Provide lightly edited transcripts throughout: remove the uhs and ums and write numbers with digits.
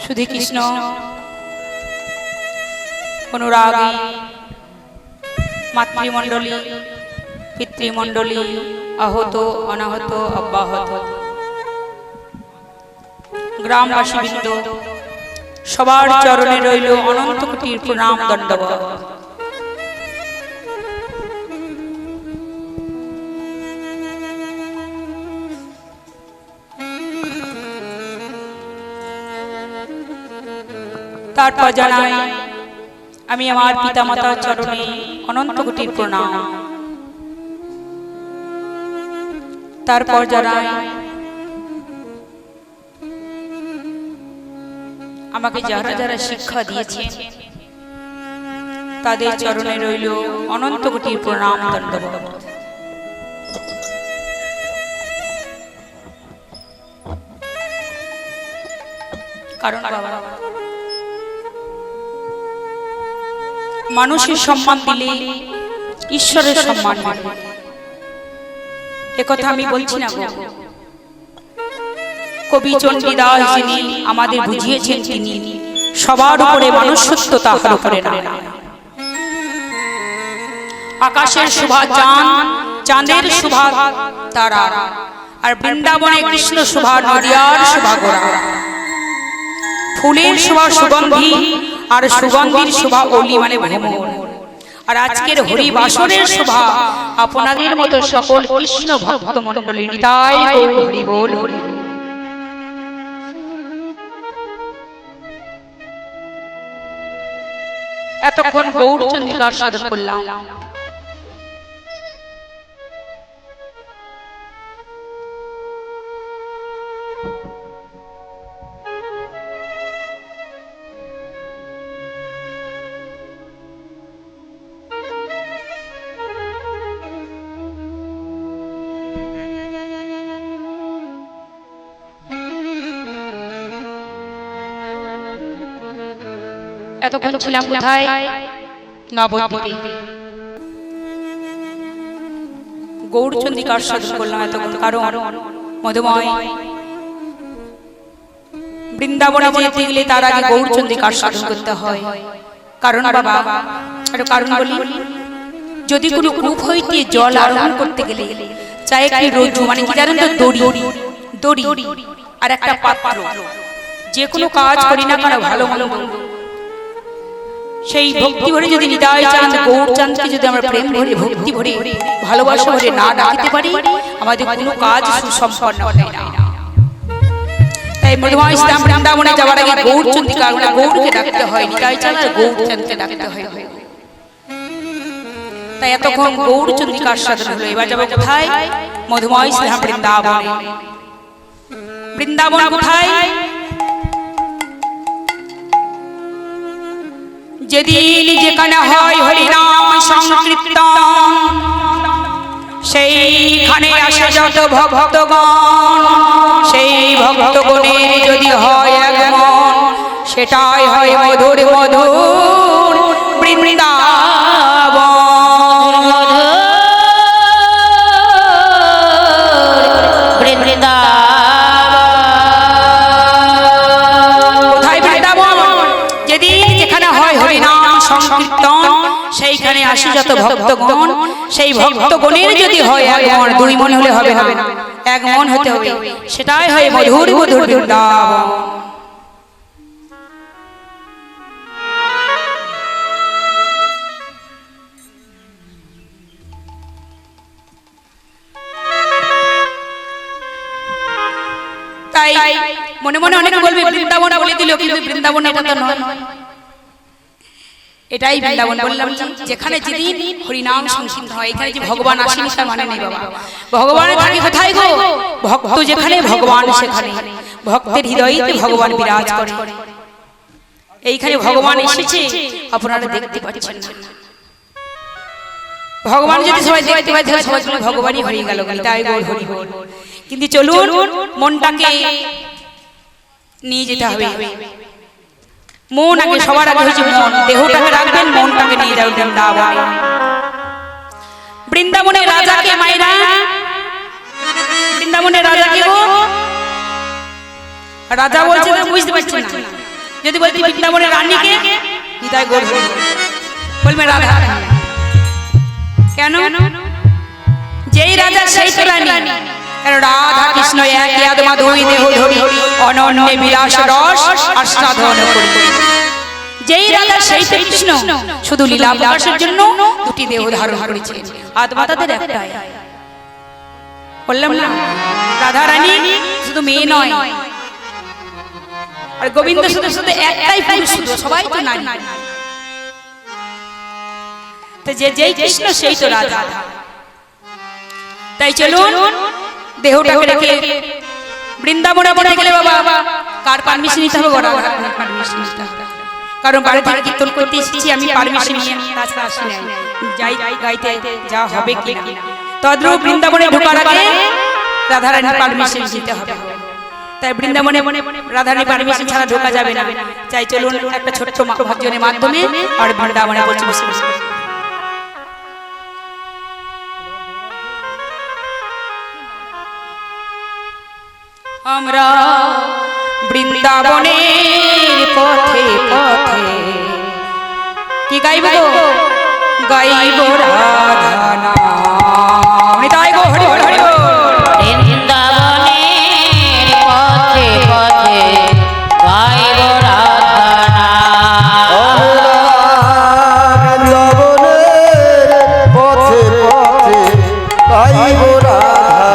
সুধী কৃষ্ণ অনুরাগী মাতৃমণ্ডলী পিতৃমণ্ডলী আহত অনাহত অব্যাহত গ্রামবাসীবৃন্দ সবার চরণে রইল অনন্ত কোটির প্রণাম দণ্ডবৎ। তারপর জানাই আমি আমার পিতামাতার চরণে অনন্ত কোটির প্রণাম। তারপর জানাই আমাকে যারা যারা শিক্ষা দিয়েছে তাদের চরণে রইল অনন্ত কোটির প্রণাম দণ্ডবৎ। কারণ বাবা, মানুষের সম্মান দিলে ঈশ্বরের সম্মান দিলে, একথা আমি বলছি না গো। কবি চণ্ডীদাস যিনি আমাদের বুঝিয়েছেন, তিনি সবার উপরে মনুষ্যত্ব, তাহার উপরে না। আকাশের শোভা চাঁদ, চাঁদের শোভা তারা, আর বৃন্দাবনে কৃষ্ণ শোভা নদিয়ার শোভা গোরা। ফুলের শোভা সুগন্ধি, আর সুগন্ধির শোভা অলি মানে ভ্রমর। আর আজকের হরি বাসরের শোভা আপনাদের মতো সকল কৃষ্ণ ভক্ত মণ্ডলী। নিতাই হরি বল। এতক্ষণ গৌরচন্দ্রিকার সাধন করলাম। এতক্ষণ ছিলাম কোথায়? নবদ্বীপে। গৌরচন্দ্রিকার সাধন করলাম এতক্ষণ, কারণ মধুময় বৃন্দাবনে যেতে গেলে তার আগে গৌরচন্দ্রিকার সাধন করতে হয়। কারণ বাবা, একটা কারণ বলি, যদি কোনো কূপ হইতে জল আরোহণ করতে গেলে চাই একটি রজ্জু, মানে কি জানেন তো, দড়ি আর একটা পাত্র। যে কোনো কাজ করি না কেন, ভালো ভালো সেই ভক্তি ভরে যদি নিতাই চাঁদ গৌরচাঁদকে যদি আমরা প্রেম ভরে, ভক্তি ভরে, ভালোবাসা ভরে না ডাকতে পারি, আমাদের কোনো কাজ সুসম্পন্ন হয় না। তাই মধুময় ইসলাম বৃন্দাবনে যাওয়ার আগে গৌরচন্দ্রিকা, গৌরকে ডাকতে হয়, নিতাই চাঁদ আর গৌরচাঁদকে ডাকতে হয়। তাই এতক্ষণ গৌরচন্দ্রিকার সাধন হলো। এবার যাবো কোথায়? মধুময় ইসলাম বৃন্দাবনে। বৃন্দাবন কোথায়? যেদিন যেখানে হয় হরিনাম সংকীর্তন, সেইখানে আসে যত ভক্তগণ। সেই ভক্তগণের যদি হয় এক মন, সেটাই হয় মধুর মধুর বৃন্দাবন। সেইখানে আসি যত ভক্তগণ, সেই ভক্তগণের যদি হয় এক মন, দুই মন হলে হবে না, এক মন হতে হবে, সেটাই হয় মধুর মধুর বৃন্দাবন। তাই মনে মনে অনেকে বলবে বৃন্দাবন বলে দিল, কিন্তু বৃন্দাবন এটা তো নয়। এটাই বৃন্দাবন বললাম, যেখানে যেদিন হরিনাম সংকীর্তন হয়। এখানে যে ভগবান আসেনি তার মানে নেই বাবা। ভগবান থাকে কোথায় গো? ভক্ত যেখানে, ভগবান সেখানে। ভক্তের হৃদয়েতে ভগবান বিরাজ করে। এইখানে ভগবান এসেছে, আপনারা দেখতে পাচ্ছেন না। ভগবান যদি সবাই দেখতে পায়, তাহলে সবাই ভগবানই হয়ে গেল, তাই হরি বল। কিন্তু চলুন মনটাকে নিয়ে যেতে হবে। মন আগে, সবার আগে হচ্ছে মন। দেহটাকে রাখবেন, মনটাকে নিয়ে যাবেন বৃন্দাবনে। বৃন্দাবনের রাজাকে মায়েরা, বৃন্দাবনের রাজাকে গো, রাজা বলছে বুঝতে পারছেন না, যদি বলতি বৃন্দাবনের রানীকে নিতাই গৌর বলবে রাধা। কেন? যেই রাজা সেই তো রানী। রাধা কৃষ্ণ এক আত্মা দুই দেহ ধরি অনন্য বিলাস রস আস্বাদন করি। যেই রাজা সেই তো কৃষ্ণ, শুধু লীলা বিলাসের জন্য দুটি দেহ ধারণ করেছে, আত্মা তাদের একটাই। বললাম না রাধা রানী শুধু মেয়ে নয়, আর গোবিন্দ শুধু শুধু একটাই পুরুষ, শুধু সবাই তো নারী। তো যেই কৃষ্ণ সেই তো রাধা। তাই চলুন দেহটাকে রেখে বৃন্দাবনে বনে গেলে বাবা কার পারমিশন নিতে হবে? পারমিশন নিতে হবে, কারণ বাড়ি থেকে কীর্তন করতে এসেছি আমি, পারমিশন নিয়ে তাছাড়া আসি নাই। যাই গাইতে যা হবে কি না, তদ্রূপ বৃন্দাবনে ঢোকার আগে রাধারানীর পারমিশন নিতে হবে। তাই বৃন্দাবনে রাধারানীর পারমিশন ছাড়া ঢোকা যাবে না। চাই চলুন একটা ছোট্ট ভজনের মাধ্যমে আর বৃন্দাবনে বসে বসে আমরা বৃন্দাবনের পথে পথে কি গাইব? গাইব রাধা নাম। নিতাই গো হরি হরি হরি। বৃন্দাবনের পথে পথে গাইব রাধা নাম। বৃন্দাবনের পথে পথে গাইব রাধা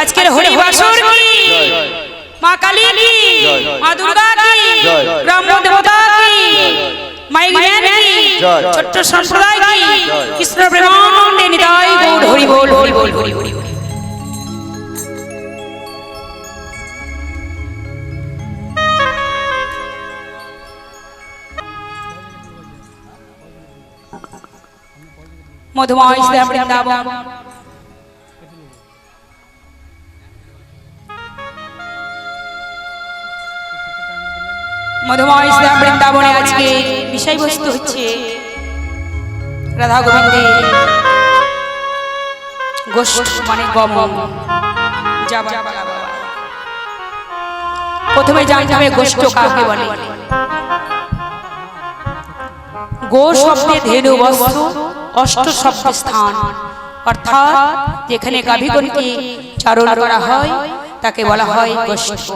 আজকের হরি বাসর কি, মা কালী কি, মা দুর্গা কি, ব্রহ্ম দেবতা কি, মাইক ম্যান কি, ছোট্ট সম্প্রদায় কি, কৃষ্ণ প্রেমানন্দে নিতাই গৌর হরি বল হরি বল হরি হরি। মধুময় শ্যাম বৃন্দাবন। মধুময় শ্যাম বৃন্দাবনে আজকে বিষয়বস্তু হচ্ছে রাধা গোবিন্দের গোষ্ঠ মানে গমন। প্রথমে জানতে হবে গোষ্ঠ কাকে বলে। গো শব্দে ধেনু বস্তু, অষ্ট শব্দ স্থান, অর্থাৎ যেখানে গাভীগণকে চারণ করা হয় তাকে বলা হয় গোষ্ঠ।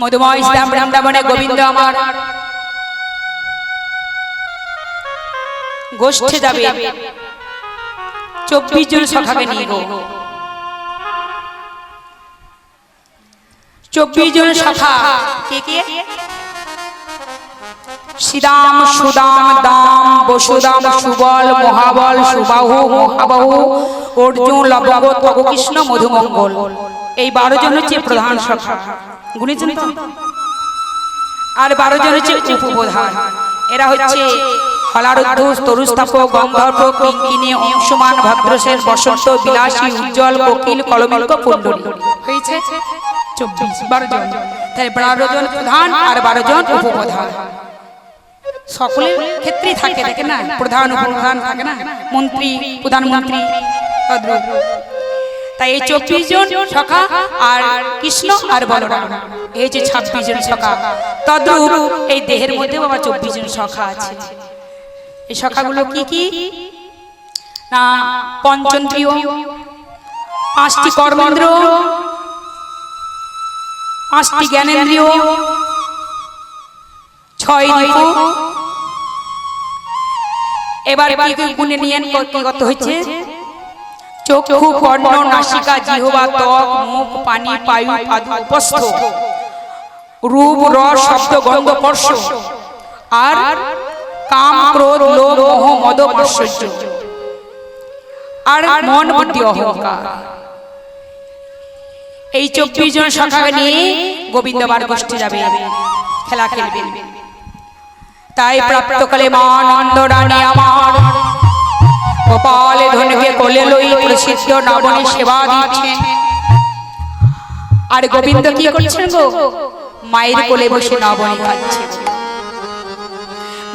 মধুময় শ্যাম বৃন্দাবনে গোবিন্দ আমার গোষ্ঠে যাবে 24 জন সখাকে নিয়ে গো। 24 জন সখা কে কে? শ্রীরাম, সুদাম, দাম, বসুদাম, সুবল, মহাবল, সুবাহু, মহাবাহু, অর্জুন, লবঙ্গ, তপকৃষ্ণ, মধুমঙ্গল। এই 12 জন হচ্ছে প্রধান সখা। গুণেছেন তো? আর 12 জন হচ্ছে উপপ্রধান। এরা হচ্ছে হলারুদ্ধ, তরুস্থাপক, গন্ধর্ব, কিঙ্কিণী, অংশমান, ভদ্রসেন, বসন্ত, বিলাসী, উজ্জ্বল, কোকিল, কলমিল্ক, কুণ্ডলী। হয়েছে 12 জন। তাই 12 জন প্রধান আর 12 জন উপপ্রধান। সকলের ক্ষেত্রেই থাকে, দেখে না, প্রধান উপপ্রধান থাকে না, মন্ত্রী, প্রধানমন্ত্রী, তদ্রূপ। তাই এই 24 জন সখা আর কৃষ্ণ আর বলরাম, এই যে 26 জন সখা। তদ্রূপ এই দেহের মধ্যে বাবা 24 জন সখা আছে। এই সখাগুলো কি কি না? পঞ্চেন্দ্রিয়, 5টি কর্মেন্দ্র, 5টি জ্ঞানেন্দ্রিয়, 6 রিপু। এবার কি কি গুণে নিয়েন কত হচ্ছে? চক্ষু, কর্ণ, নাসিকা, জিহ্বা, ত্বক, মুখ, পানি, বায়ু, পাদু, উপস্থ, রূপ, রস, শব্দ, গন্ধ, স্পর্শ, আর কাম, ক্রোধ, লোভ, মোহ, মদ, মাৎসর্য, আর মন, বুদ্ধি, অহংকার। এই 24 জন সখাকে নিয়ে গোবিন্দ বার গোষ্ঠী যাবে, খেলা খেলবেন। তাই প্রাপ্তকালে মা নন্দ রানী আমার গোপালে ধনকে কোলে লই প্রসিদ্ধ নবনী সেবা দিচ্ছেন। আর গোবিন্দ কি করছেন গো? মায়ের কোলে বসে নবনী খাচ্ছে।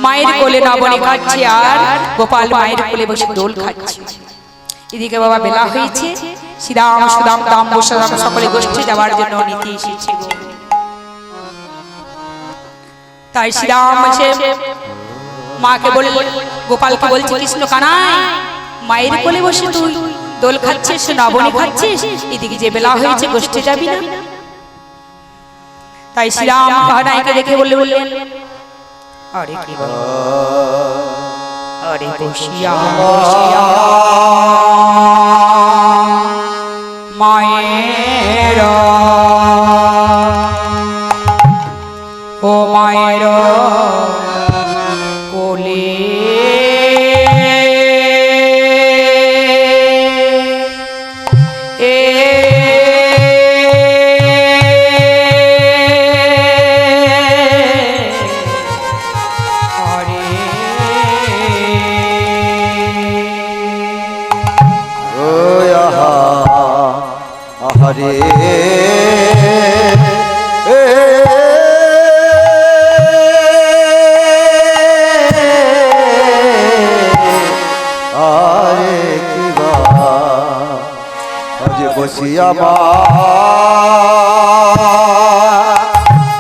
মায়ের কোলে নবনী খাচ্ছে আর গোপাল মায়ের কোলে বসে দোল খাচ্ছে। এদিকে বাবা বেলা হয়েছে, শ্রীরাম, সুদাম, দাম, বসুদাম সকলে গোষ্ঠী যাওয়ার জন্য নীতি এসেছে। তাই শ্রীরাম এসে মাকে বলে, গোপালকে বলছে, কৃষ্ণ কানাই, মায়ের কোলে বসে তুই দোল খাচ্ছিস, নবনী খাচ্ছিস, এদিকে যে বেলা হয়েছে গোষ্ঠী যাবি না? তাই শ্রীরাম কানাইকে দেখে বললেন, আরে কি বল, আরে বসিয়া বসিয়া মায়ের, ও মায়ের কোলে হরে আরে কিবা আজ বসিয়া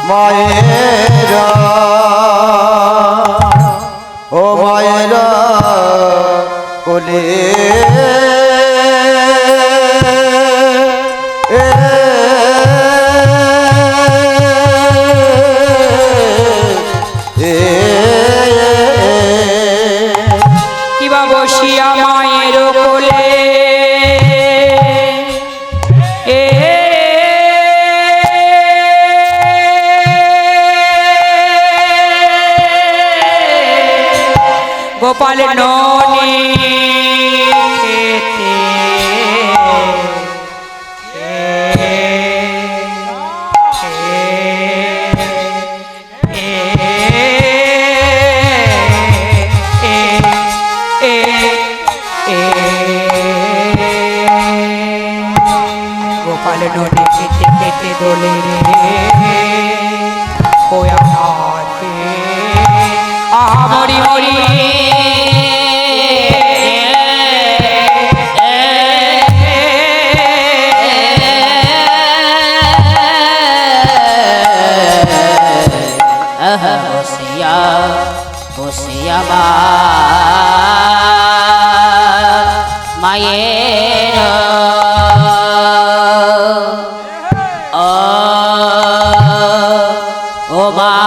মায়েরা, ও মায়েরা কোলে বসিয়া মায়ের কোলে গোপাল ননি খেতে গোপাল নদী খেতে খেতে দোলে রে ওয়া হাতে আমরি মরি বসিয়া বসিয়া মায়ের ও মা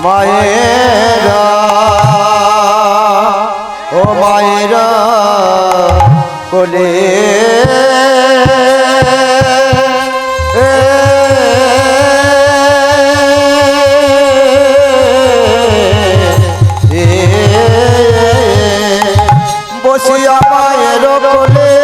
মায়ের মায়েরা ও মায়েরা কোলে বসিয়া মায়ের কোলে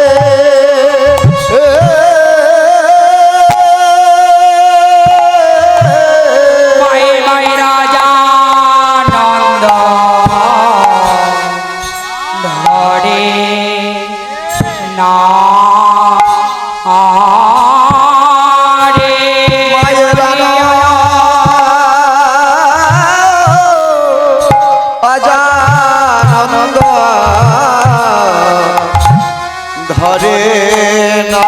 ধরে না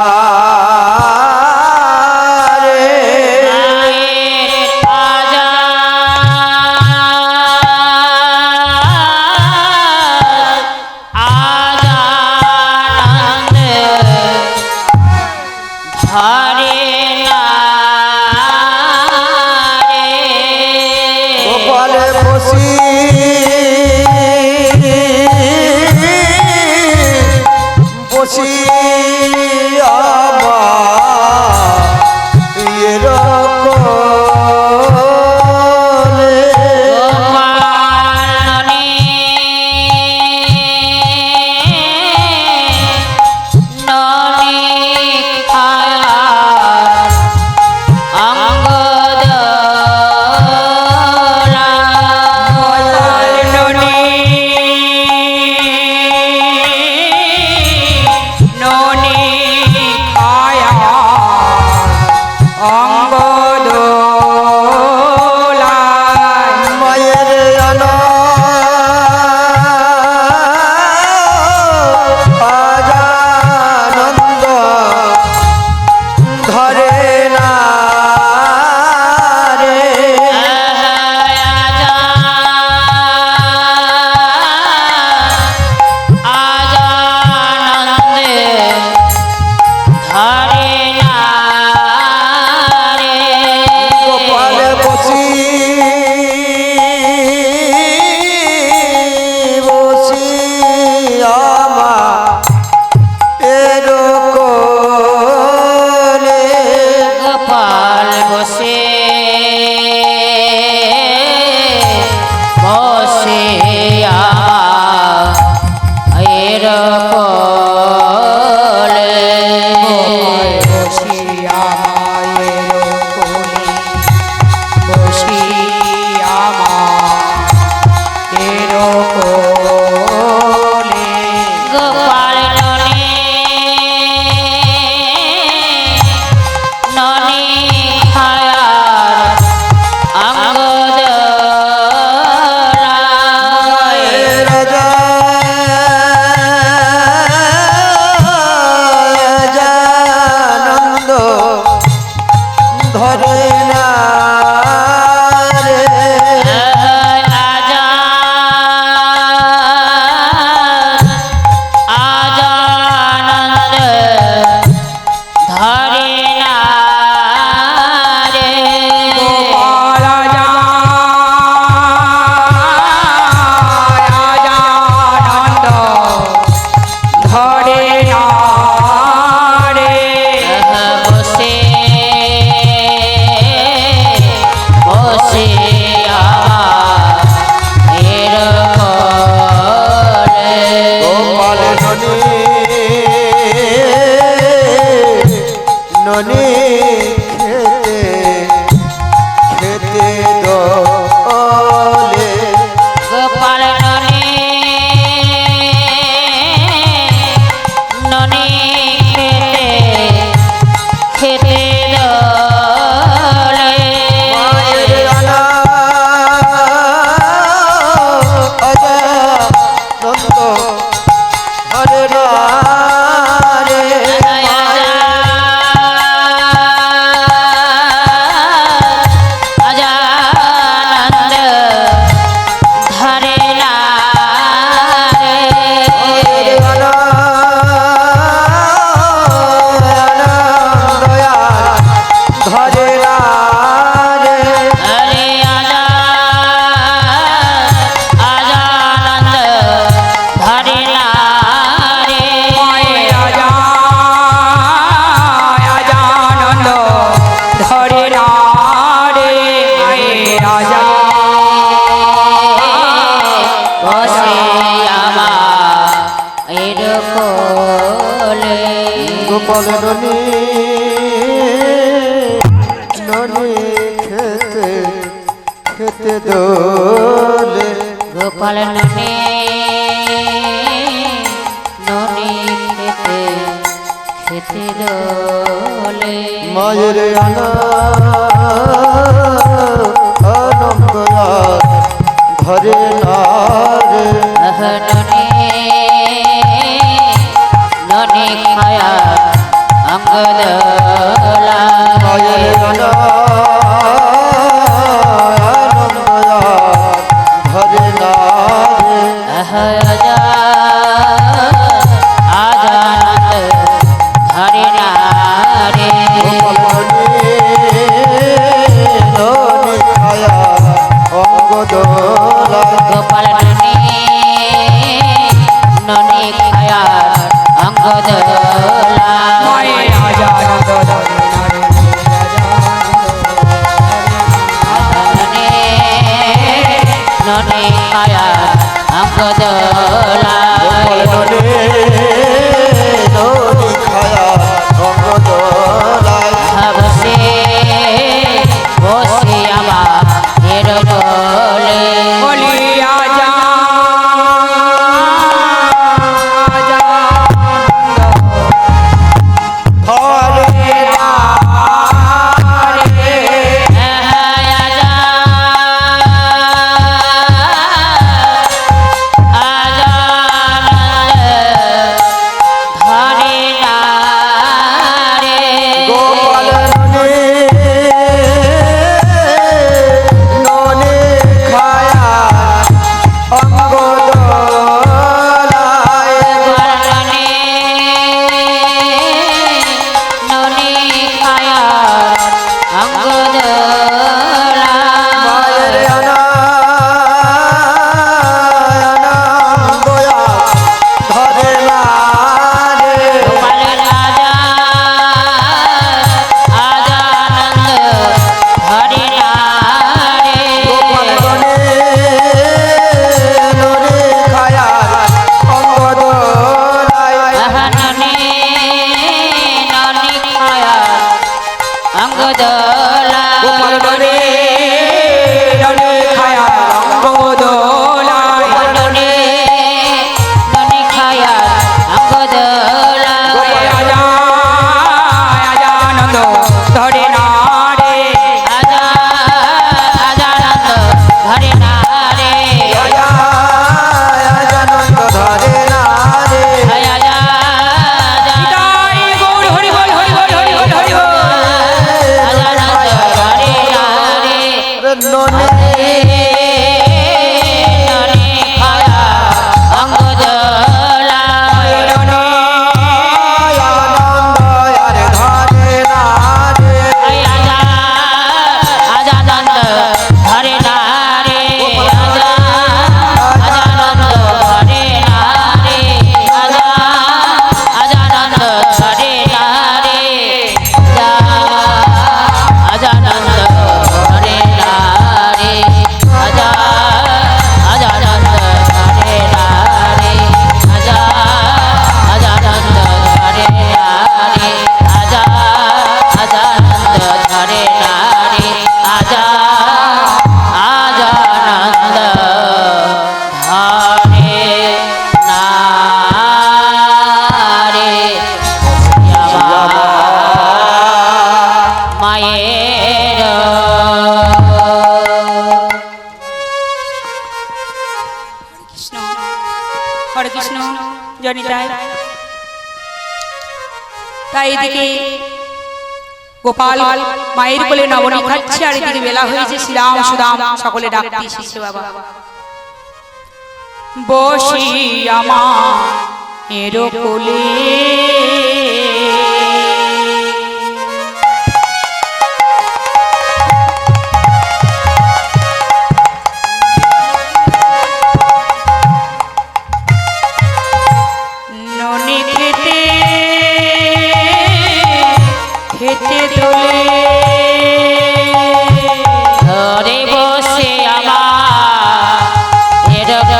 খেতে দোলে গোপাল ননি ননি খেতে দোলে মায়ের আনা অজানন্দ হরে রে আজানন্দ ধরে না মায়ের আনা ধরে রে হরে আজানন্দ ধরে না রে আজানন্দ ধরে না রে রাজা বসে আমার কোলে গোপাল ননি ননি খেতে খেতে দোলে গোপাল ননি ননি খেতে খেতে দোলে মায়ের আনা আনন্দ ধরে না রে ননি ননি খায়া অঙ্গদলা মায়ের আনা আনন্দ ধরে না রে আজানন্দ ধরে না রে গোপাল ননি খায়া অঙ্গ দোলায় গোপাল ননি ননি খায়া অঙ্গদলা আজানন্দ ধরে না রে ননি ননি খায়া অঙ্গদলা ননি ননি খায়া অঙ্গ দোলায় বসে বসে আমার দোলে বলি আজা ধরে গোপাল ননি ননি খায়া অঙ্গ দোলায় মায়ের আনা আনন্দ ধরে না রে গোপাল ননি খায়া অঙ্গ দোলায় অঙ্গদলা গোপাল ননি ননি খায়া অঙ্গদোলায় ননি ননি খায়া অঙ্গদলা আজানন্দ ধরে না রে আজানন্দ ধরে না রে আজানন্দ ধরে না রে তাই গৌর হরি বল হরি বল হরি বল হরি বল আজানন্দ ধরে না রে ননি ননি খায়া অঙ্গদলা আনন্দ আর ধরে না রে এদিকে গোপাল মায়ের কোলে নবনী খাচ্ছে, আর এদিকে বেলা হয়েছে, শ্রীরাম সুদাম সকলে ডাকতে এসেছে বাবা। বসি আমার কোলে ননি খেতে খেতে দোলে ধরে বসে আমার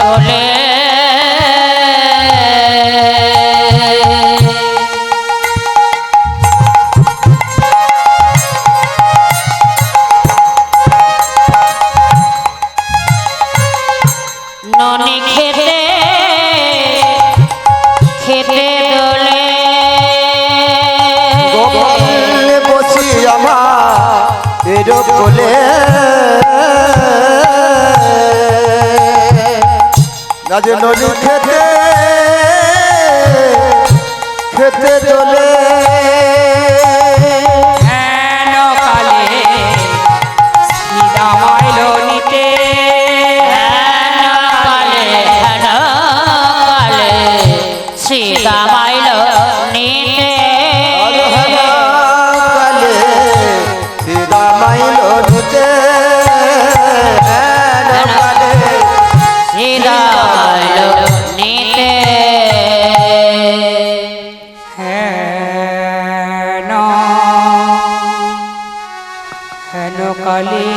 কোলে ননি খেতে খেতে দোলে গোপাল বসি আমার কোলে রাজে ননি খেতে খেতে চলে হেন কালে শ্রীরাম আইল নিতে কালে শ্রীরাম আইল নিতে কালে শ্রীরামাইল নিতে কালে শ্রীরাম আইল নিতে হেন হেন কালে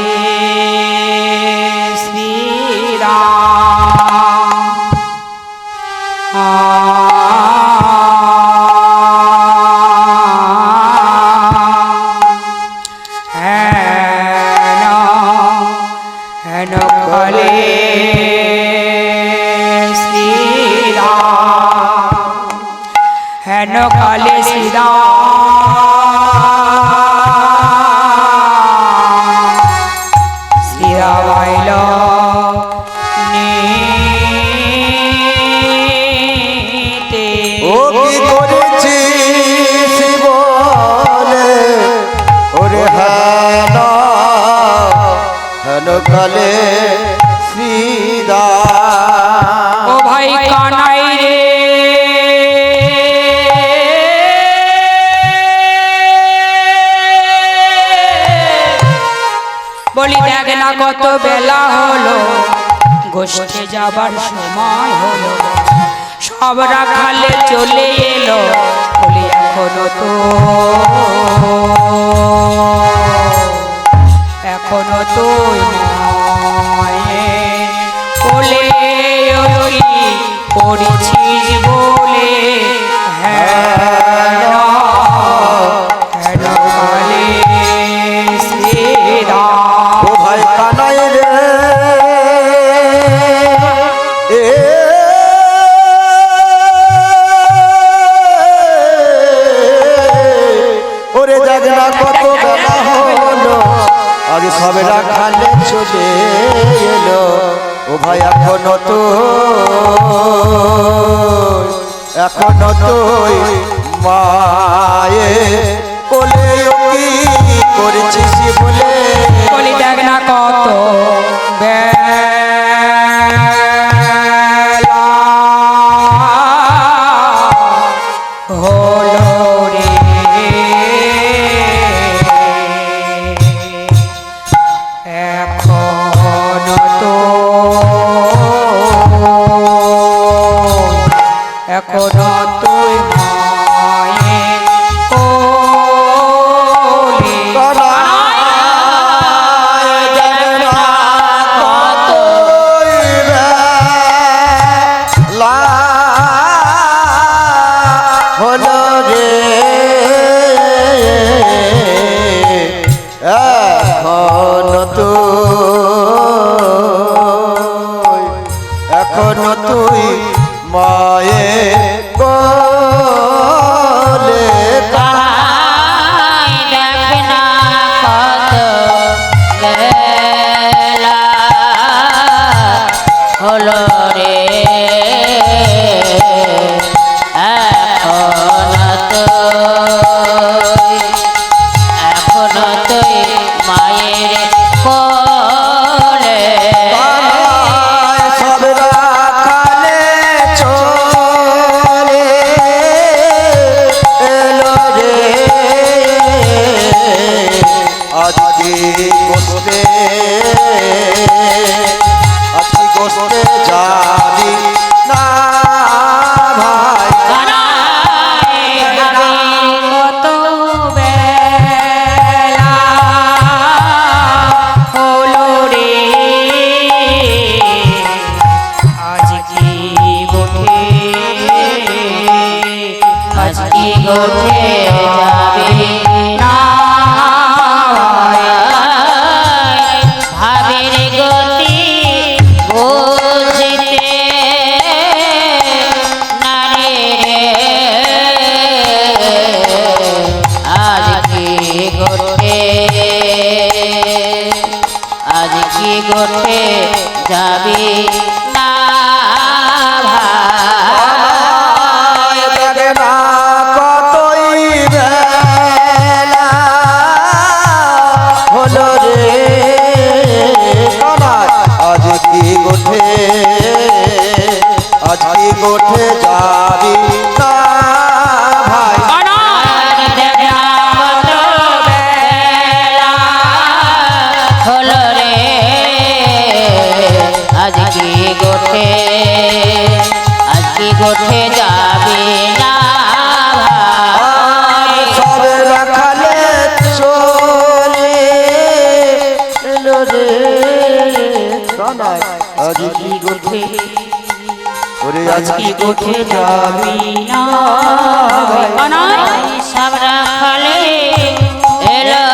হেন কালে শ্রীরাম আইল নিতে। ও কি করেছিস বলে ওরে হেন হেন কালে শ্রীরাম ও ভাই কানাই রে বলি দেখ না কত বেলা হলো, গোষ্ঠে যাবার সময় হলো, সব রাখালে চলে এলো, বলি এখনো তো মায়ের কোলে ওই পড়েছিস বলে হেন হেন কালে শ্রীরাম। ও ভাই কানাই রে এ ওরে জাগনা কত বেলা হলো, আজ সবে রাখালে চলে এলো, ও ভাই এখনো তুই মায়ে কোলে কি করেছিস বলে বলি দেখ না কত বেলা হলো রে, এখনো তুই মায়ের কোলে। হলো রে এখনো তুই মায়ে কোলে তাই দেখ না কত বেলা হলো রে, এখনো তো গোষ্ঠে আজকে গোষ্ঠে যাবি না ভাই কত বেলা হলো রে আজ কি গোঠে আজ কি গোঠে যাবে না ভাবের গতি বুঝতে নারে রে আজ কি গোঠে আজ কি গোঠে যাবি না ভাই দেখে না কতই বেলা হলো রে কানাই আজ কি গোঠে আজ কি গোঠে যাবি না ভাই হলো রে আজ কি গোঠে আজ কি গোঠে যাবে না ভাই সবে রাখালে চলে এলো রে কানাই আজ কি গোঠে ওরে আজ কি গোঠে যাবি না সাবরা খালে এলো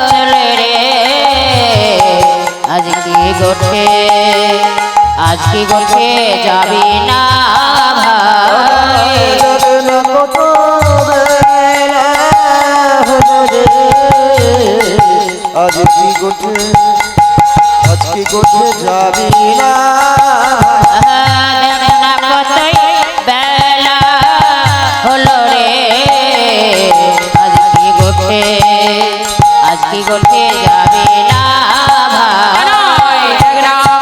চলে রে আজ কি গোঠে আজ কি গোঠে যাবি না ভাই কত বেলা হলো রে আজ কি গোঠে আজ কি গোঠে যাবি না কতই বেলা হলো রে আজ কি গোঠে আজ কি গোঠে যাবে না ভাই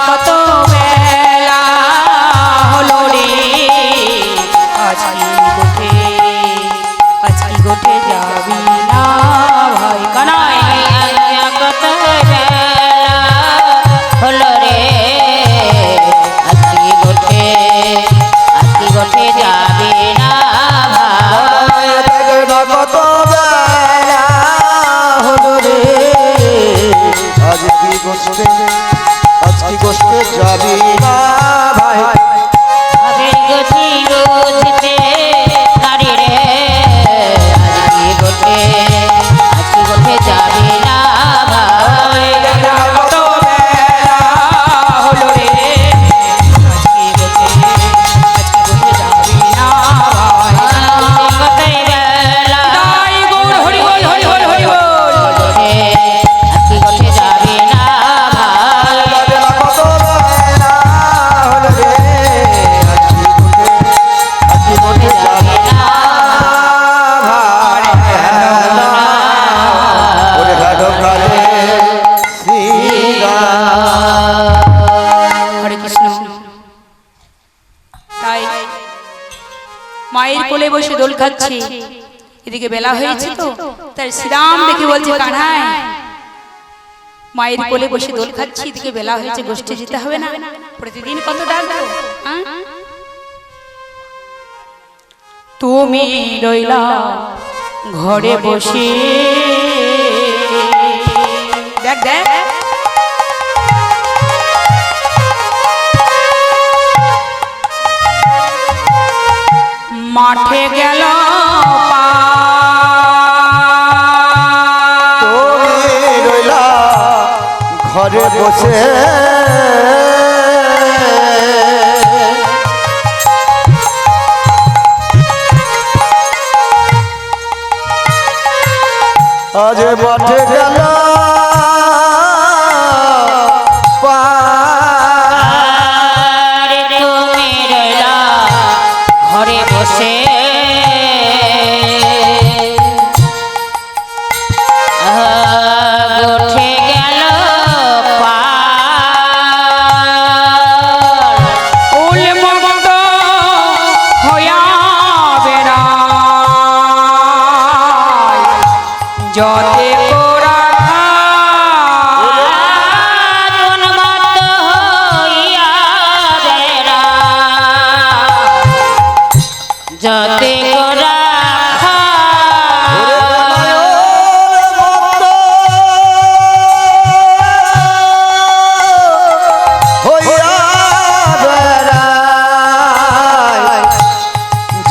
কত বেলা হলো রে আজ কি গোঠে যাবি না ভাই কানাই কত বেলা হলো রে আজ কি গোঠে যাবে না ভাই কত বেলা হলো রে আজ কি গোষ্ঠে আজ কি গোষ্ঠে যাবি না ভাই ভাবের গতি বুঝতে নারী রে আজ কি গোঠে যাবে না ভাই কত বেলা হলো রে আজ কি গোঠে যাবি না ভাই কতই বেলা তাই গৌর হরি বল হরি বল হরি বল গোঠে আজ কি গোঠে যাবে না ভাই কত বেলা হলো রে আজ কি গোঠে যাবি না ভাই ওরে গাঢ় কালে শ্রীরাম হরে কৃষ্ণ তাই মায়ের কোলে বসে দোল খাচ্ছে এদিকে বেলা হয়েছে তো তাই শ্রীরাম দেখে বলছে কানাই মায়ের কোলে বসে দোল খাচ্ছি এদিকে বেলা হয়েছে গোষ্ঠী যেতে হবে না প্রতিদিন কত ডাকবো হ্যাঁ? তুমি রইলা ঘরে বসে দেখ দেখ মাঠে গেল তুমি রইলা ঘরে বসে আজ মাঠে গেল আরে তুমি রইলা ঘরে বসে গোঠে গেল উল মগদ হইয়া বেড়ায় যতে কোরা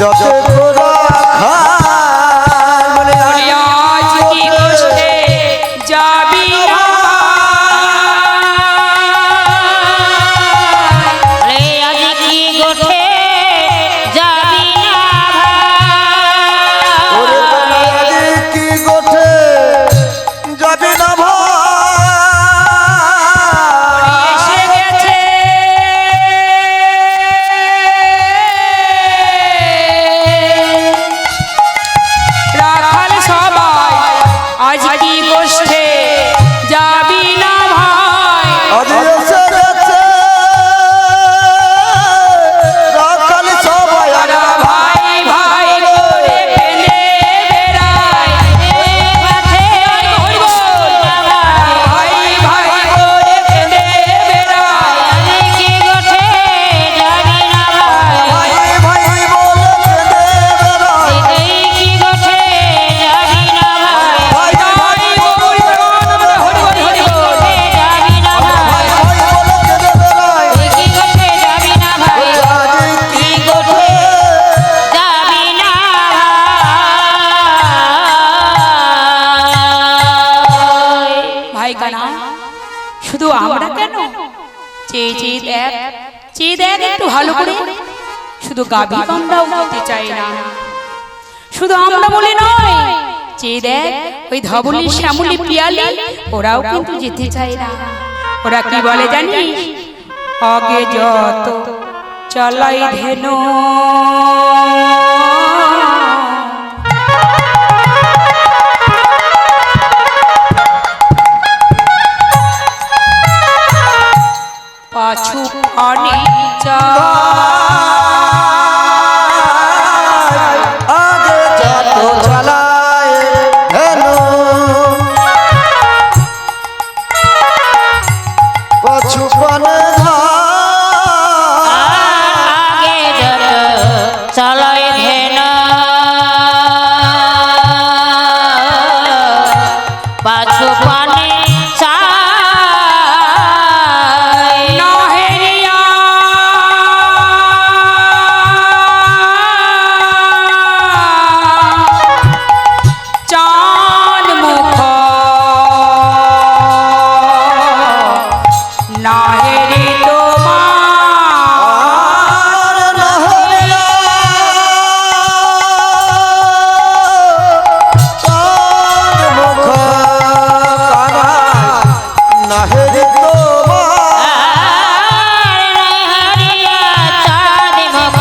যত গোরা খাল বলে আজ কি কষ্টে যাবি না রে আজ কি গোঠে যাবি না ওরে ভাই বাবা কি গোঠে যাবি না ভাই এসে গেছে রাখাল সবাই আজ কি কষ্টে যাবি না ভাই আজ এসে গেছে রাখাল সবাই তারা ভাই ভাই করে ফেলে বেড়ায় মাঠে ভাই ভাই করে ফেলে বেড়ায় আজ কি গোঠে যাবি না ভাই ভাই ভাই বলে কেঁদে বেড়ায় এই কি গোঠে যাবি না ভাই ভাই ভাই বল হরি হরি হরি বল গোঠে যাবি না ভাই ভাই বলে কেঁদে বেড়ায় এই কি গোঠে যাবি না ভাই আজ কি গোঠে যাবি না ভাই কানা শুধু আমরা কেন চেয়ে চেয়ে দেখ চেয়ে দেখ একটু ভালো করে শুধু গাবি বান্দাও যেতে চাই না শুধু আমরা বলি নয় চেয়ে দেখ ওই ধবলি শ্যামলি পিয়ালি ওরাও কিন্তু যেতে চায় না ওরা কি বলে জানিস আগে যত চালাই ধেনো পাছু পানি চা আগে যত চালায় হেনো পছু পানে আগে যত চলয় ধেন পাছু পানে চাই নাহেরিয়া চাঁদ মুখ নাহেরি তোমার আর নহরিয়া চাঁদ মুখ কানায় নাহেরি তোমার চাঁদ মুখ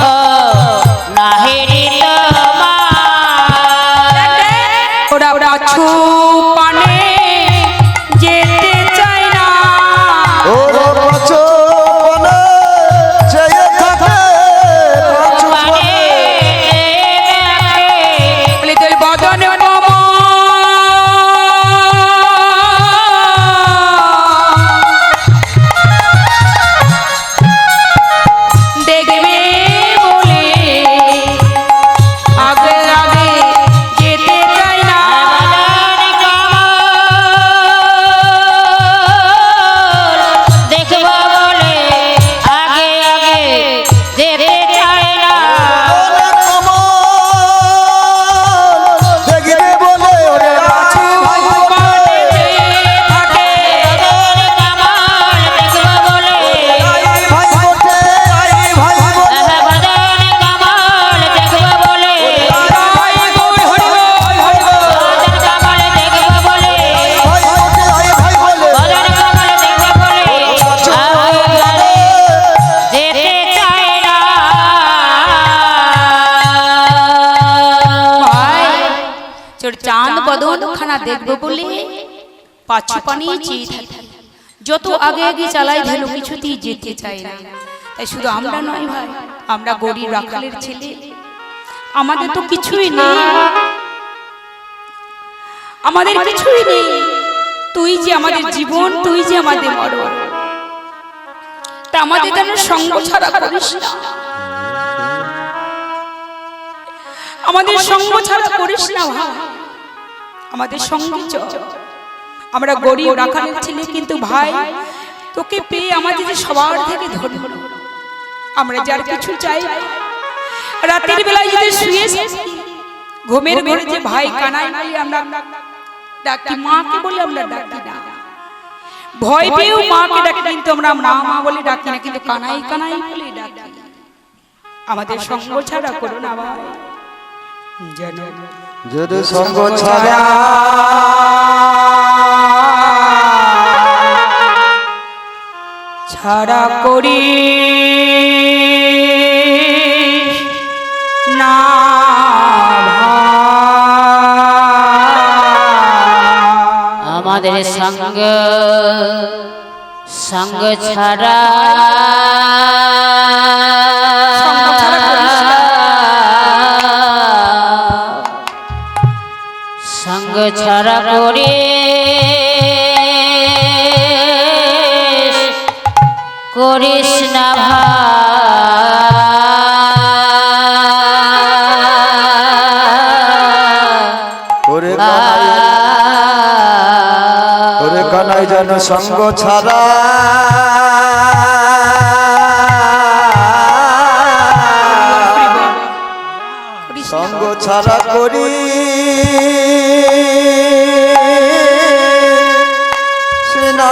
নাহেরি তোমার ওরা পাছু পানে যেতে চায় না ওর পছু পানে চেয়ে থাকে পছু পানে বলে তোর বদন দেখবে বলে আগে আগে যেতে চাই না দেখব বলে আগে আগে যেতে চাই না বলে কমল দেখবে বলে ওরে আছি ভাই বলে থাকে কামাল দেখব বলে আই ভাই বটে আই ভাই বলে বদন কামাল দেখব বলে হরি বল হরি বল বদন কামাল দেখব বলে ভাই বটে আই ভাই বলে বদন কামাল দেখব বলে আগে যেতে চাই না ভাই তোর চাঁদ বদন খানা দেখবো বলে পাছু পানি চেয়ে থাকি যত আগে আগে চালাই ধেলো কিছুতেই যেতে চাই না তাই শুধু আমরা নয় ভাই আমরা গরিব রাখালের ছেলে আমাদের তো কিছুই নেই আমাদের কিছুই নেই তুই যে আমাদের জীবন তুই যে আমাদের মরণ তা আমাদের যেন সঙ্গ ছাড়া করিস না আমাদের সঙ্গ ছাড়া করিস না ভাই আমাদের সঙ্গে চল আমরা গরিব রাখালের ছেলে কিন্তু ভাই তোকে পেয়ে আমাদের যে সবার থেকে ধন্য আমরা যার কিছু চাই রাতের বেলায় যদি শুয়ে ঘুমের ঘরে যে ভাই কানাই বলে আমরা ডাকি, মাকে বলে আমরা ডাকি না, ভয় পেয়েও মাকে ডাকি, কিন্তু আমরা মা মা বলে ডাকি না, কিন্তু কানাই কানাই বলে ডাকি। আমাদের সঙ্গ ছাড়া করো না ভাই, যেন যদি সঙ্গ ছাড়া ছাড়া করি না আমাদের সঙ্গ সঙ্গ ছাড়া সঙ্গ ছাড়া করে করিস না ওরে কানাই যেন সঙ্গ ছাড়া সঙ্গ ছাড়া করি সিনা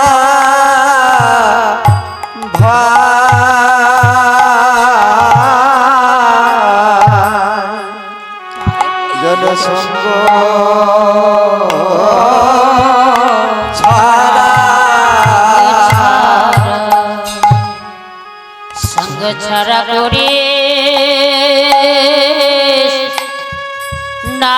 যেন সঙ্গ সঙ্গ ছাড়া করে না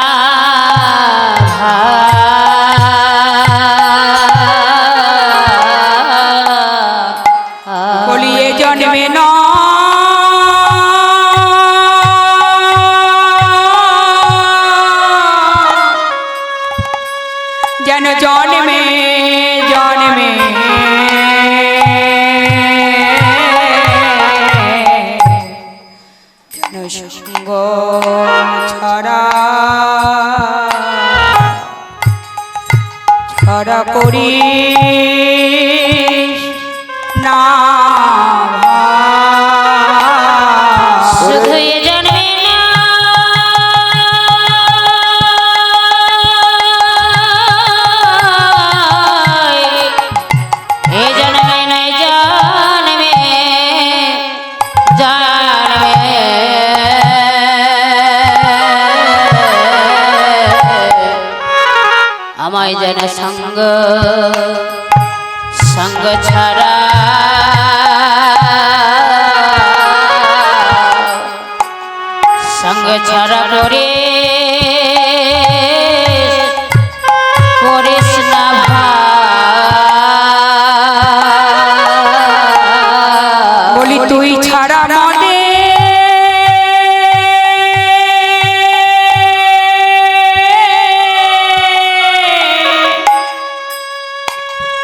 বলিয়ে জন্মে না যেন জন্মে জন্মে যেন সঙ্গ ছাড়া ছাড়া করি না শুধু এ জন্মে না এ জন্মে নাই জন্মে জন্মে আমায় যেন সঙ্গ সঙ্গ ছাড়া সঙ্গ ছাড়া করে করিস না বলি তুই ছাড়া মনে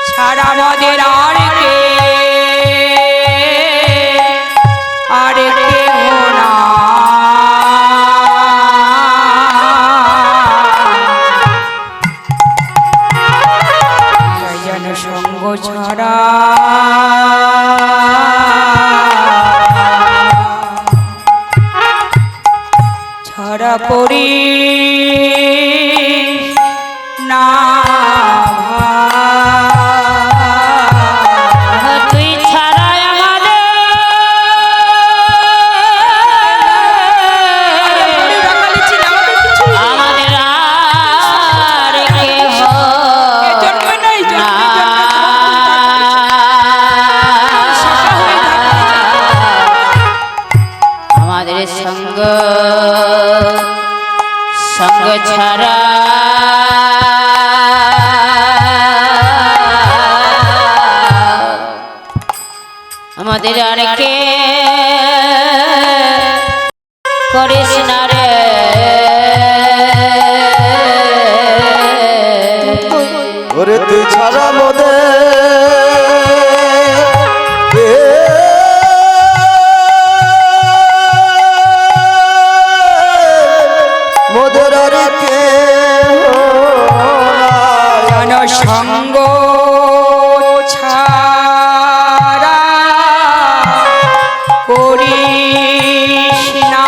ছাড়া মদের আর কে না যেন সঙ্গ ছাড়া ছাড়া করি না তুই ছাড়া আমাদের আর কেহ না আমাদের সঙ্গ সঙ্গ ছাড়া আমাদের আর কে করিস না রে ওরে তুই ছাড়া মোদের আর কে যেন সঙ্গ ছাড়া করিস না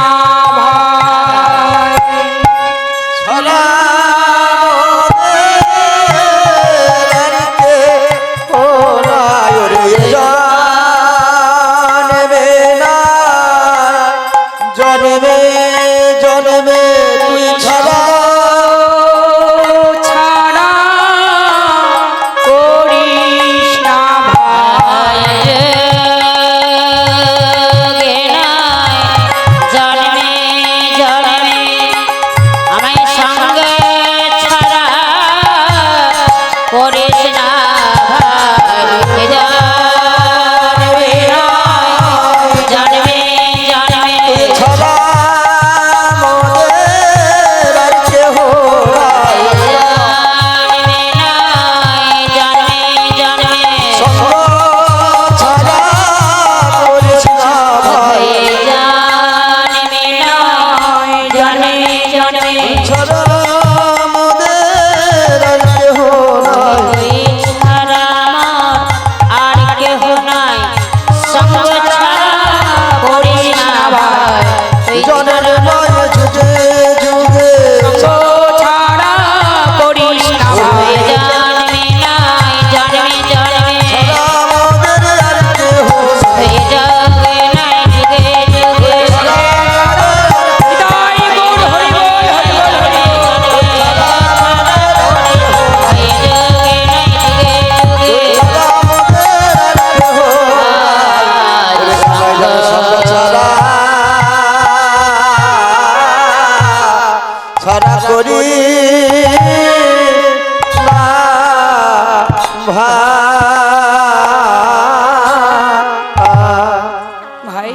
ভাই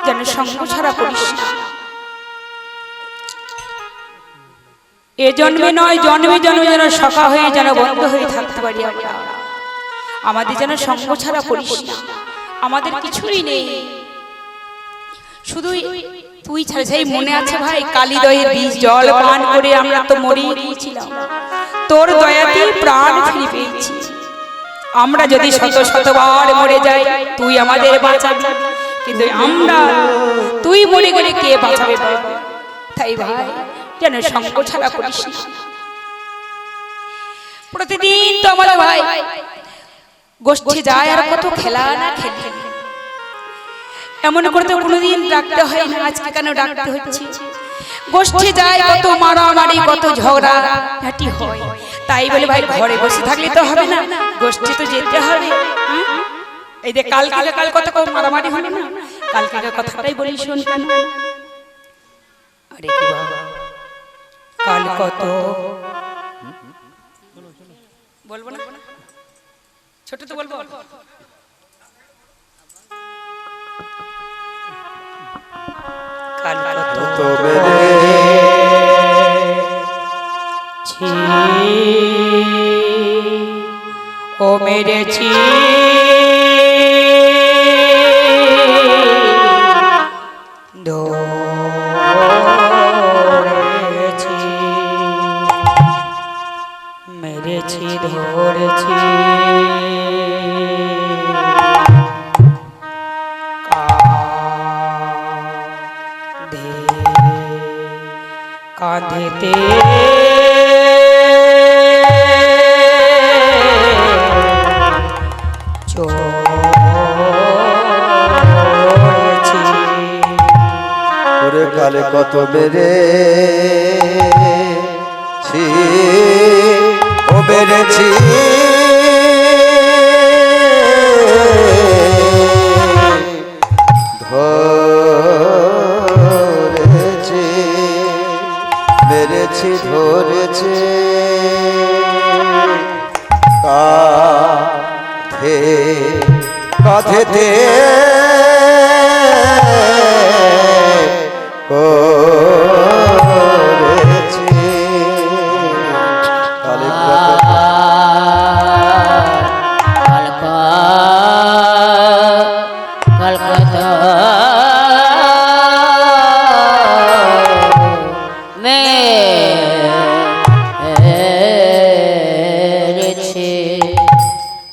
যেন সঙ্গ ছাড়া করিস না। এ জন্মে নয় জন্মে জন্মে যেন সখা হয়ে যেন বন্ধ হয়ে থাকতে পারি আমরা। আমাদের যেন সঙ্গ ছাড়া করিস না। আমাদের কিছুই নেই, শুধু তুই ছাড়া। সেই মনে আছে ভাই, কালিদয়ের বীজ জল পান করে আমরা তো মরেই গিয়েছিলাম, তোর দয়াতে প্রাণ ফিরে পেয়েছি। আমরা যদি শত শতবার মরে যাই তুই আমাদের বাঁচাবি, কিন্তু আমরা তুই মরে গেলে কে বাঁচাবে? তাই ভাই যেন সঙ্গ ছাড়া করিস না। প্রতিদিন তো আমাদের ভাই গোষ্ঠী যায় আর কত খেলা না খেলে, এমন করতে কোনোদিন ডাকতে হয় না, আজকে কেন ডাকতে হচ্ছে? গোষ্ঠী যায় কত মারামারি কত ঝগড়া ঝাঁটি হয়, তাই বলে ভাই ঘরে বসে থাকলে তো হবে না, গোষ্ঠী তো যেতে হবে। এই যে কাল কত মারামারি হলো না, কালকে কথাটাই বলি শোন কেন। আরে কি বাবা, কাল কত বলবো না, ছোট তো বলবো। কাল কত ও মেরেছি ধরেছি, মেরেছি ধরেছি কাঁধেতে চড়েছি। ওরে কালে কত বেড়েছি ও বেড়েছি, ধরেছি মেরেছি ধরেছি কাঁধেতে করেছি। কালে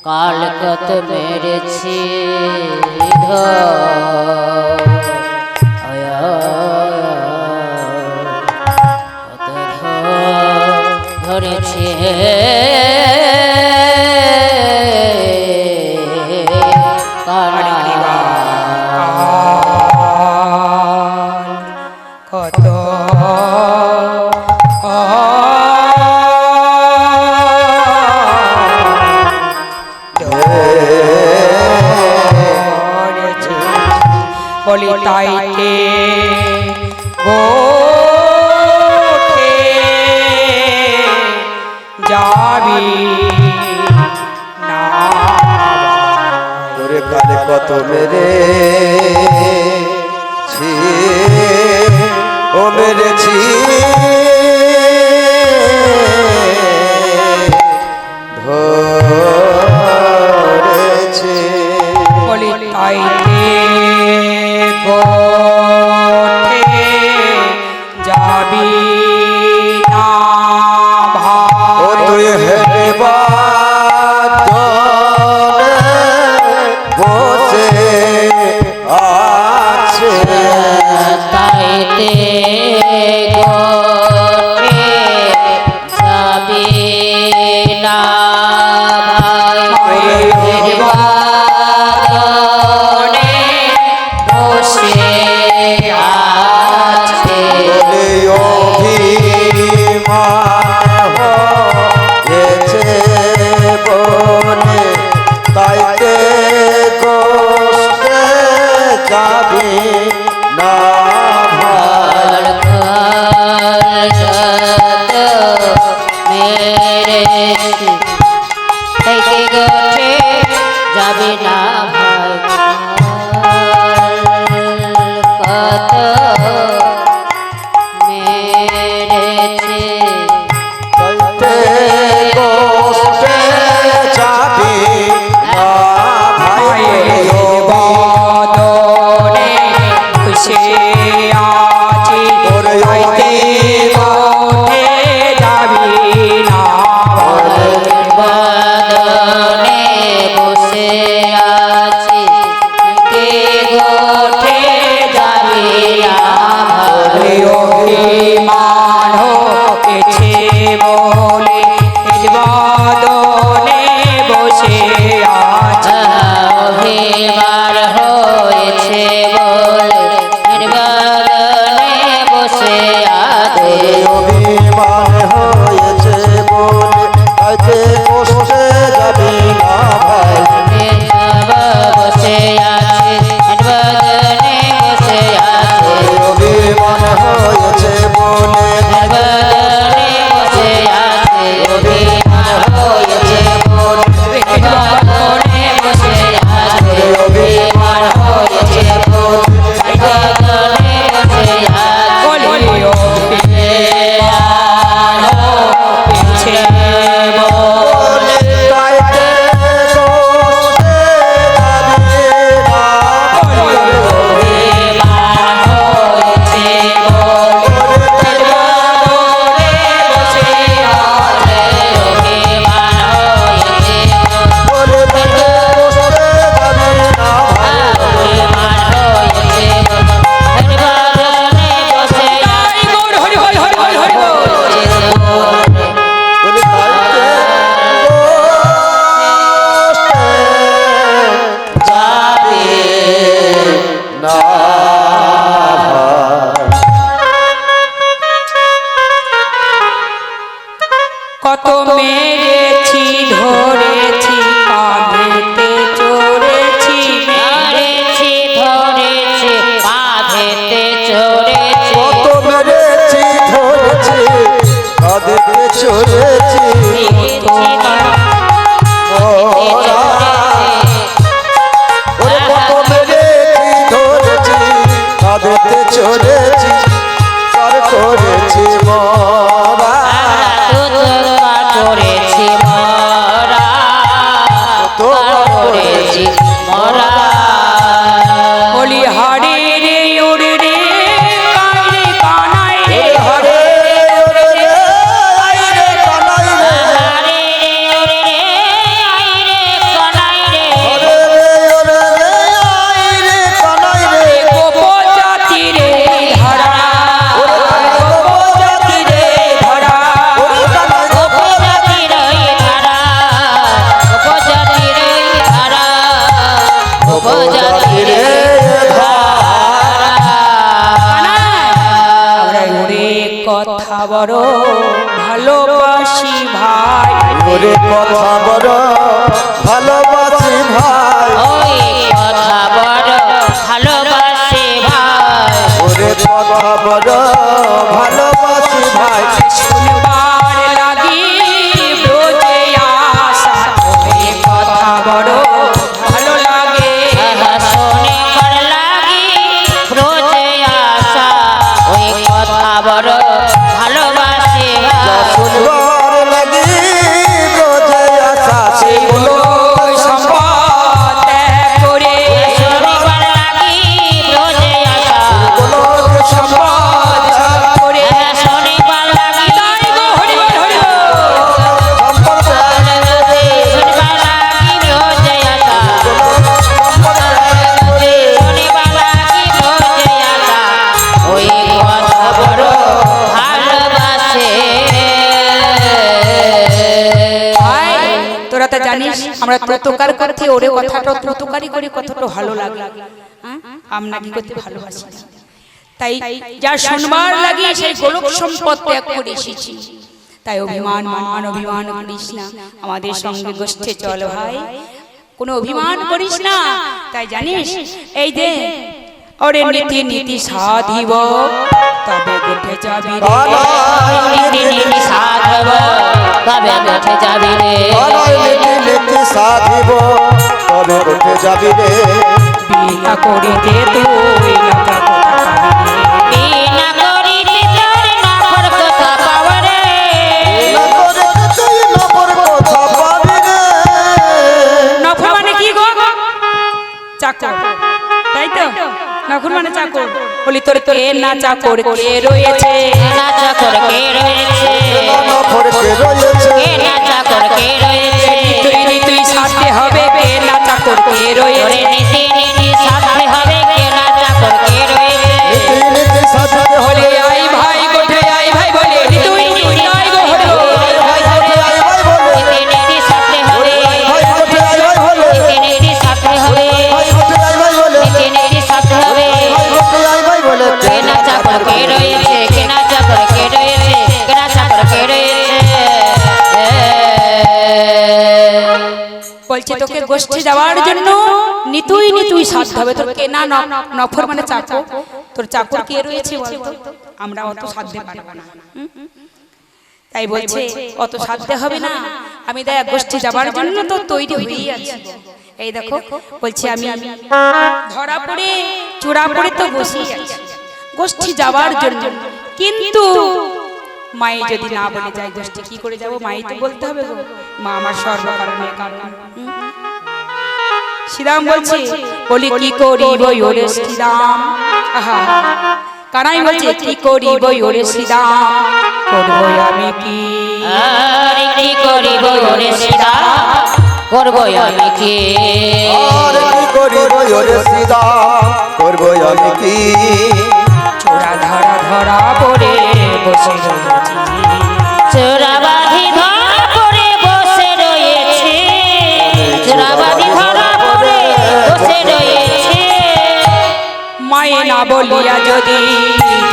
কাল কত মেরেছি ধরেছি কত বলি তাইতে গোঠে যাবি না। তোরে কালে কত মেরেছি ও মেরেছি ধরেছি। বলি তাইতে গোঠে যাবি না ভাই। ও তুই হেরে বসে আছে তাইতে গোঠে যাবি না ভাই। বসে আছে অভিমান হয়েছে বলে তাইতে গোষ্ঠে যাবি না ভাই। মেরেছি থেকে গোঠে যাবে না ভাই কত মেরেছে তাইতে কষ্টে যাবে না ভাই ও বদনে খুশি আছি তাইতে গোঠে যাবি না বদনে বসে আছি কে গোঠে যাবে না ভাই অভিমান হয়েছে বলে বদনে বসে আছে অভিমান হয়েছে বলে নির্বাদনে বসে আছে অভিমান হয়েছে বলে তাইতে কষ্টে যাবে না ভাই বসে আছে নির্বাদনে বসে আছে অভিমান হয়েছে বলে নির্বাদনে বসে আছে অভিমান হয়েছে বলে নির্বাদনে বসে আছে অভিমান হয়েছে বলে নির্বাদনে বসে আছে বলে অভিমান হয়েছে বলে তাইতে কষ্টে যাবে না অভিমান হয়েছে বলে নির্বাদনে বসে আছে অভিমান হয়েছে বলে তাইতে কষ্টে যাবে না ভাই অভিমান হয়েছে নির্বাদনে বসে তাই গৌর হরি হরি হরি হরি হরি বল। বলে তাইতে কষ্টে যাবে না কত মেরেছি ধরেছি কাঁধেতে চড়েছি মেরেছি ধরেছি কাঁধেতে চড়েছি কত মেরেছি ধরেছি কাঁধেতে চড়েছি মোরা ওরে কত মেরেছি ধরেছি কাঁধেতে চড়েছি কার করেছি মোরা করেছি মরা করেছি মরা বলি হারে রে ওরে রে কাইরে কানাই রে হরে ওরে রে আই রে কানাই রে আরে রে রে আই রে কানাই রে হরে রে ওরে রে আই রে কানাই রে গোপজাতি রে ধরা গোপজাতি রে ধরা ওরে কানাই রে উপজাতি রে ধারা উপজাতি রে ধারা উপজাতি রে আমরা ওরে কথা বড় ভালোবাসি ভাই ওরে কথা বড় ভালোবাসি ভাই ওই কথা বড় ভালোবাসি ভাই ওরে কথা বড় ভালোবাসি ভাই শুনবার লাগি ব্রজে আসা ওরে কথা বড় ভালো লাগে শোনে কর লাগি ব্রজে আসা ওই কথা বড় ভালোবাসি ভাই শুনবার লাগি ব্রজে আসা সেগুলো সম্পদ ত্যাগ করে শনিবার লাগি ব্রজে আসা গোলক সম্পদ ত্যাগ করে শনিবার লাগি তাই গো হরি বল হরি বল। সম্পর্ক শনিবার লাগি ব্রজে আসা শনিবার লাগি ব্রজে আসা ওই কথা বড় ভালোবাসে ভাই, তোরা তো জানিস আমরা প্রতকার করতে ওরে কথাটা প্রতকারই করে কতটা ভালো লাগে হ্যাঁ? আমরা কি করতে ভালোবাসি না। তাই যা শুনবার লাগে সেই গোলক সম্পদ ত্যাগ করে এসেছি তাই অভিমান অভিমান করিস না আমাদের সঙ্গে গোষ্ঠে চল ভাই কোনো অভিমান করিস না তাই জানিস এই যে ওরে নীতি নীতি সাধিব তবে উঠে যাবি রে নীতি নীতি সাধব তবে উঠে যাবি রে নীতি নীতি কোথায় যাবি রে বিনা করিতে তুই নফর কোথা পাবি রে? বিনা করিতে তোর নফর কথা পাওয়া রে। না করে তুই নফর কোথা পাবি রে নফর মানে কি গো? চাকর, তাই তো? নফর মানে চাকর। বলি তোর কে না চাকর কে রয়েছে? কে না চাকর কে রয়েছে? নফর কে রয়েছে কে না চাকর কে রয়েছে? তুই সাথে হবে কে না চাকর কে ওরে রয়েছে? নীতি নীতি সাথে হবে কে না চাকর কে রয়েছে? নীতি নীতি সাথে বলে হলে আই ভাই গোঠে আই ভাই বলে তুই নাই গো হলো। ভাই কোথায় আই ভাই বলে নীতি নীতি সাথে হবে। ভাই কোথায় আই ভাই বলে নীতি নীতি সাথে হবে। ভাই কোথায় আই ভাই বলে নীতি নীতি সাথে হবে। ভাই কোথায় আই ভাই বলে কে না চাকর কে রয়েছে? কে না চাকর কে রয়েছে? কে না চাকর কে রয়েছে? বলছে তোকে গোষ্ঠী যাওয়ার জন্য নিতুই সাথ হবে। তোর কেনা নফর মানে চাকর। তোর চাকর কে রয়েছে বলতো? আমরা অত সাধ্যে পারবো না। তাই বলছে অত সাধ্যে হবে না, আমি দেখ গোষ্ঠী যাবার জন্য তো তৈরি হয়েই আছি। এই দেখো বলছে আমি ধরা পড়ে চূড়া পড়ে তো বসেই আছি গোষ্ঠী যাবার জন্য। কিন্তু মাই যদি না বলে যায় গোষ্ঠী কি করে যাব? মাই তো বলতে হবে গো, মা আমার সর্বকারণে কারণ। শ্রীরাম বলছে বলি কি করিব ওরে শ্রীরাম, আহা কানাই বলছে কি করিব ওরে শ্রীরাম, করব আমি কি? আরে কি করিব ওরে সীতা, করব আমি কি? আর কি করিব ওরে সীতা, করব আমি কি? চোরা ধরা পড়ে বসে রয়েছি, চোরাবাধি ধরা পড়ে বসে রয়েছে, চোরাবাধি ধরা পড়ে বসে রয়েছে। মায়ে না বলিয়া যদি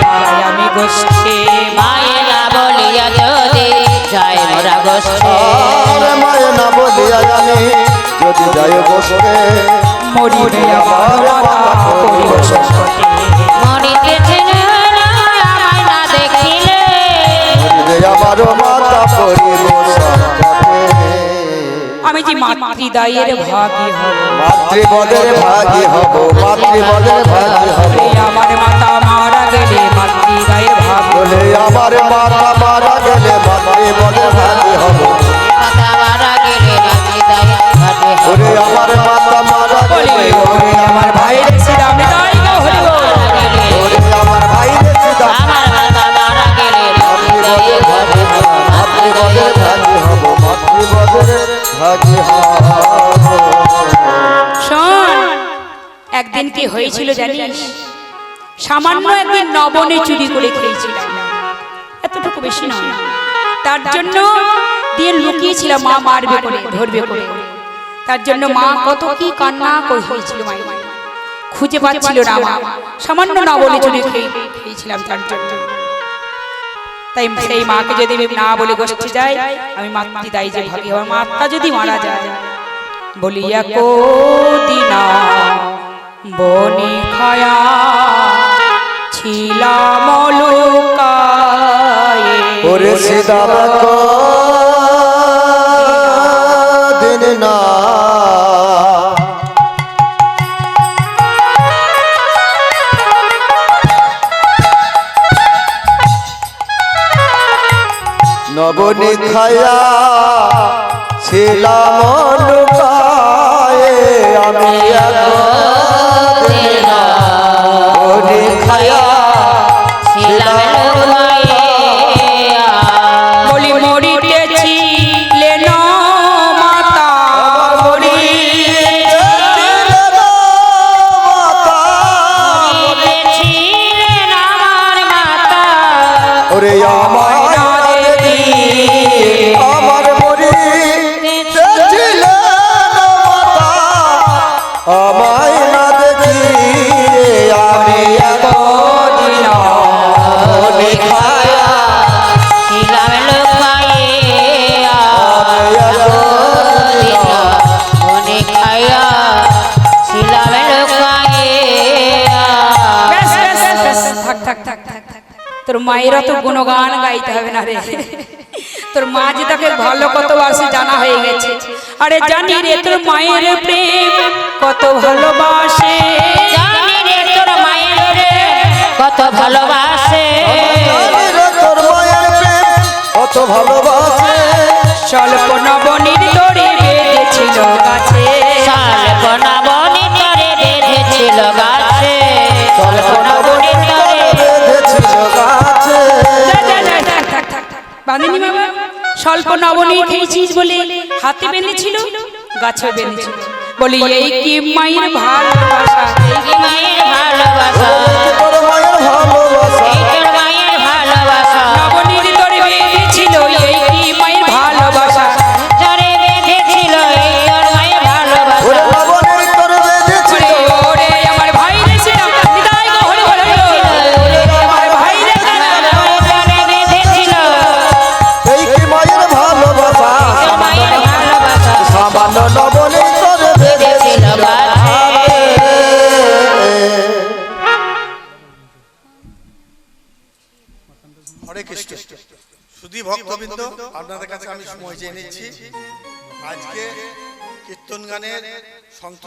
যাই আমি গোষ্ঠী, মায়ে না বলিয়া যদি যায় মোরা গোষ্ঠী, আর মায়ে না বলিয়া আমি যদি যাই বসে মরিবে আমার মাতা পড়িব সংকটে। মরিতেছে না আমায় না দেখিলে, মরিবে আমার মাতা পড়িব সংকটে। আমি যে মাতৃদায়ের ভাগী হব, মাতৃবদের ভাগী হব, মাতৃবদের ভাগী হব। বলে আমার মাতা মারা গেলে মাতৃদায়ের ভাগ বলে আমার মাতা মারা গেলে মাতৃবদের ভাগী হব। কথা মারা গেলে নাকি দায় ঘাটে ওরে আমার মাতা মারা বলে গেলে, ওরে আমার ভাইয়ের শ্রীরাম তাই গো হরিব। ওরে আমার ভাই রে সীতা, আমার মাতা মারা গেলে নাকি দায় ঘাটে মাতৃবদের ভাগী হব, মাতৃবদের ভাগী হব। শোন একদিন কি হয়েছিল জানিস? সামান্য একদিন নবনে চুরি করে খেয়েছিলাম, এতটুকু বেশি নয়। তার জন্য দিয়ে লুকিয়েছিলাম মা মারবে করে ধরবে করে। তার জন্য মা কত কি কান্না হয়েছিল, মাই খুঁজে পাচ্ছিল না মা। সামান্য নবনে চুরি খেয়েছিলাম তার জন্য। তাই সেই মাকে যদি আমি না বলে গোষ্ঠী যাই, আমি মাতৃদায়ী যে ভাগী হব। মাতা যদি মারা যায় বলিয়া কোদিনা বনি খায়া ছিলাম লুকায়ে। ওরে সীতা দিন না নবনী খায়া ছিলাম লুকায়ে, আমি একদিন নবনী খায়া ছিলাম লোকায়ে। বলি মরিতেছি লেন মাতা, মরিতেছিলেন আমার মাতা, ওরে আমার আমার মরিতেছিল আমায় না দেখি আমি একদিন খায়া ছিলাম লোকায়ে। মনে খায়া ছিলাম লোকায়ে। ব্যাস, ব্যাস, ব্যাস, থাক থাক থাক থাক থাক। তোর মায়ের তো গুণগান গাইতে হবে না রে। তোর মা যে তাকে ভালো কত বাসি জানা হয়ে গেছে। আরে জানি রে তোর মায়ের প্রেম কত ভালোবাসে, জানি রে তোর মায়ের রে কত ভালোবাসে, জানি রে তোর মায়ের প্রেম কত ভালোবাসে, স্বল্প নবনীর দড়ি বেঁধেছিল গাছে, শালপনা বনি তরে বেঁধেছিল গাছে, শালপনা বনি তরে বেঁধেছিল গাছে। বাঁধেনি বাবা, স্বল্প নবনী খেয়েছিস বলে হাতে বেঁধেছিল, গাছে বেঁধেছিল। বলি এই কি মায়ের ভালোবাসা, এই কি মায়ের ভালোবাসা, তোর মায়ের ভালোবাসা, এই তোর মায়ের ভালোবাসা, নবনীর দড়ি বেঁধেছিল এই কি মায়ের ভালোবাসা, তরে বেঁধেছিল এই তোর মায়ের ভালোবাসা, ওরে লবণের তোর বেঁধেছিল, ওরে ওরে আমার ভাই রে শ্রীরাম, নিতাই গো হরি হরি বল। ওরে আমার ভাই রে শ্রীরাম, তরে বেঁধেছিল এই কি মায়ের ভালোবাসা, তোর মায়ের ভালোবাসা, সামান্য লবণের তোর বেঁধেছিল গাছে। হরে কৃষ্ণ। শুধু ভক্তবৃন্দ, আপনাদের কাছে আমি সময় চেয়ে নিচ্ছি। আজকে কীর্তন গানের সন্তোষ